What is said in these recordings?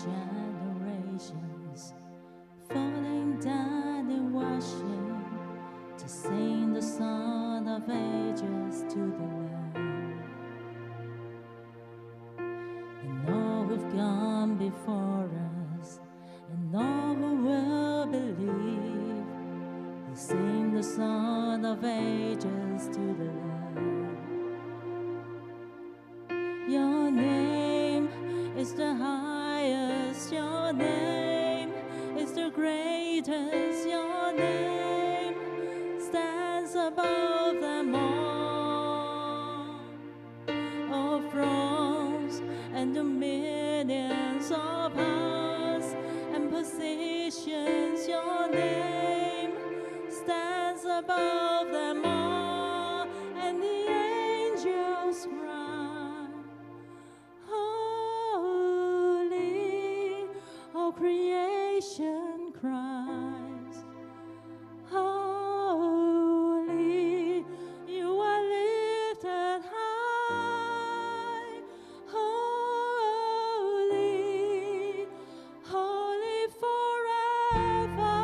generations falling down in worship to sing the song of ages to the Lamb. And all who've gone before us and all who will believe will sing the song of ages to the Lamb. Your name is the highest, your name is the greatest, your name stands above them all. All thrones and dominions, all powers and positions, your name stands above them all. And the angels cry, holy, all creation cries, holy, you are lifted high, holy, holy forever。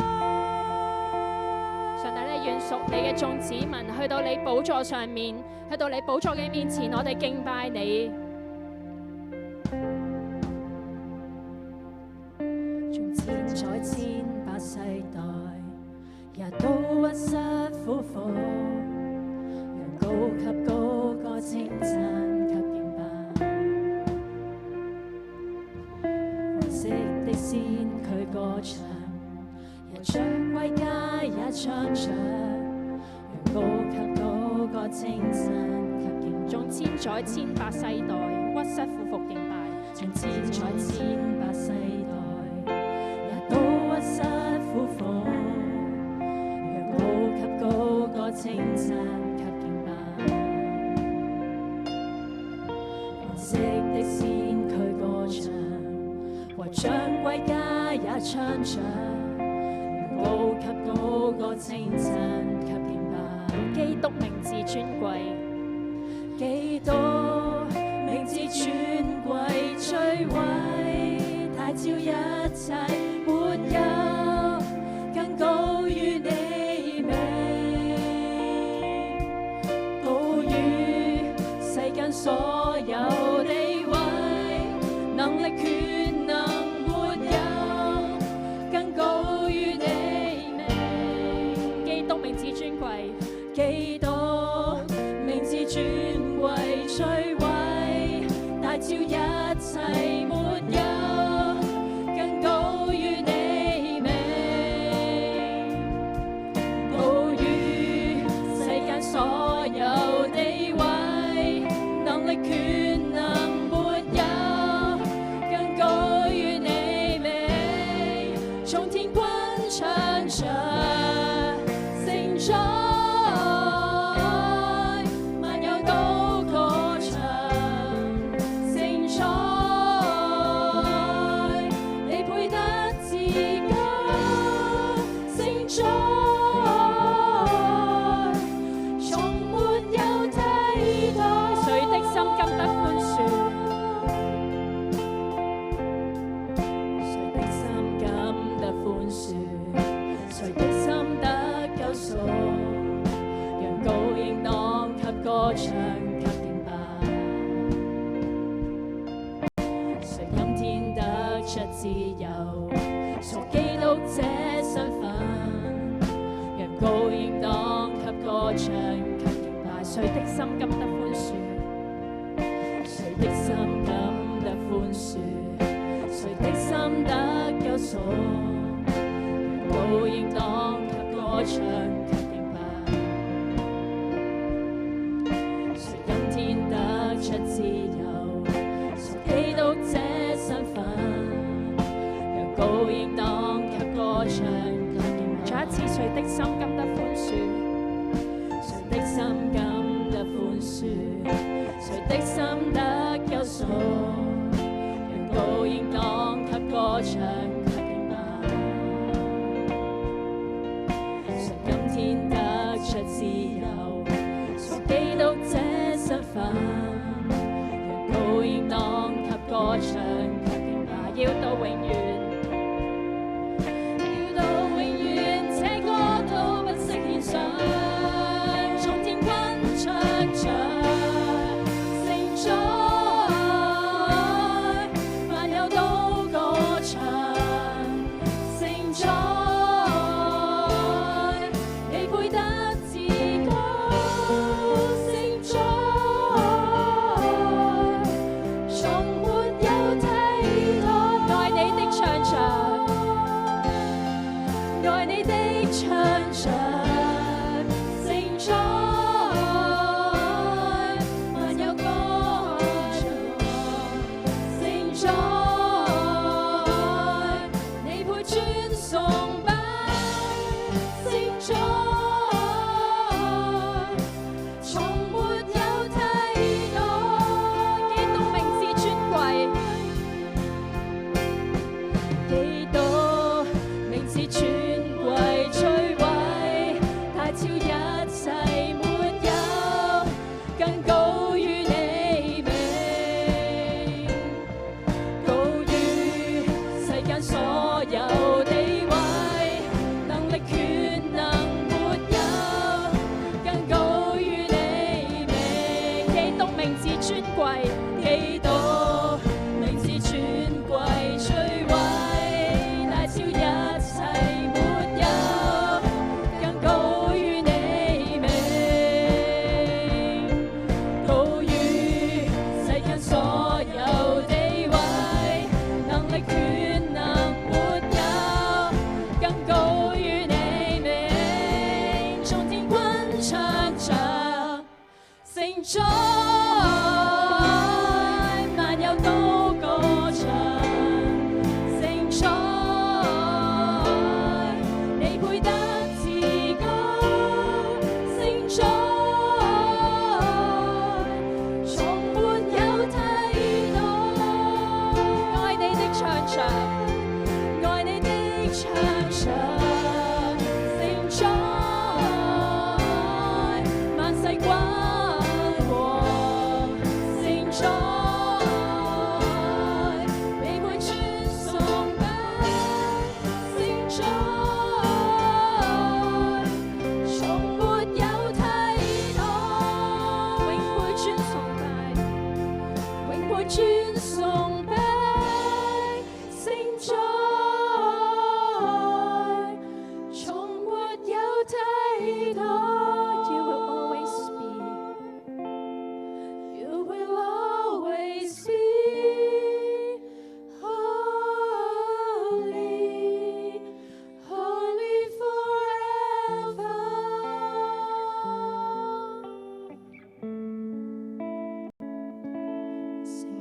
上帝咧，願屬你嘅眾子民去到你寶座上面，去到你寶座嘅面前，我哋敬拜你。從千載千百世代，也都屈膝俯伏，讓高級高歌稱讚及敬拜。黃色的仙驅歌唱，人着貴家也唱着，讓高級高歌稱讚及敬拜。眾千載千百世代屈膝俯伏敬拜。從千載千百世代，也都屈膝俯伏，讓高級高歌稱讚及敬拜。黃色的仙驅歌唱，和掌貴家也唱着，讓高級高歌稱讚及敬拜。基督名字尊貴，基督名字尊貴，最偉大照一切，沒有更高於你名，高於世間所有地位，能力權能沒有更高於你名。基督名字尊貴，基督名字尊貴，最偉大照一切，沒有更高於你名，高於世間所有地位，能力權能沒有更高於你名，從天軍唱着聖哉。歌唱及敬拜，誰今天得出自由，屬基督這身份，讓高應當給歌唱及敬拜。誰的心甘得寬恕？誰的心甘得寬恕？誰的心得救贖？讓高應當給歌唱。出自由，屬基督這身份，讓高應當給歌唱及敬拜。再一次，誰的心甘得寬恕？誰的心甘得寬恕？誰的心得救贖？讓高應當給歌唱及敬拜。誰今天得出自由，屬基督這身份。高應當給歌唱及敬拜，要到永永遠。到永遠，這歌都不息獻上，從天軍唱着聖哉，萬有都歌唱聖哉，你配得至高聖哉，從沒有替代，愛你的唱場，愛你的唱着聖哉，萬有歌唱聖哉，你配尊崇拜聖哉，從沒有替代，基督名字尊貴，基督名字尊貴摧毀，大超一切沒有，更高於你名，高於世間所有地位，能力權能沒有，更高於你名。基督名字尊貴，基督名字尊貴摧毀，大超一切沒有，更高於你名，高於世間所有地位，能力權能沒有，更高於你名，從天軍唱着聖哉，萬有都歌唱聖哉，你配得至高聖哉，從沒有替代，愛你的唱場，愛你的唱場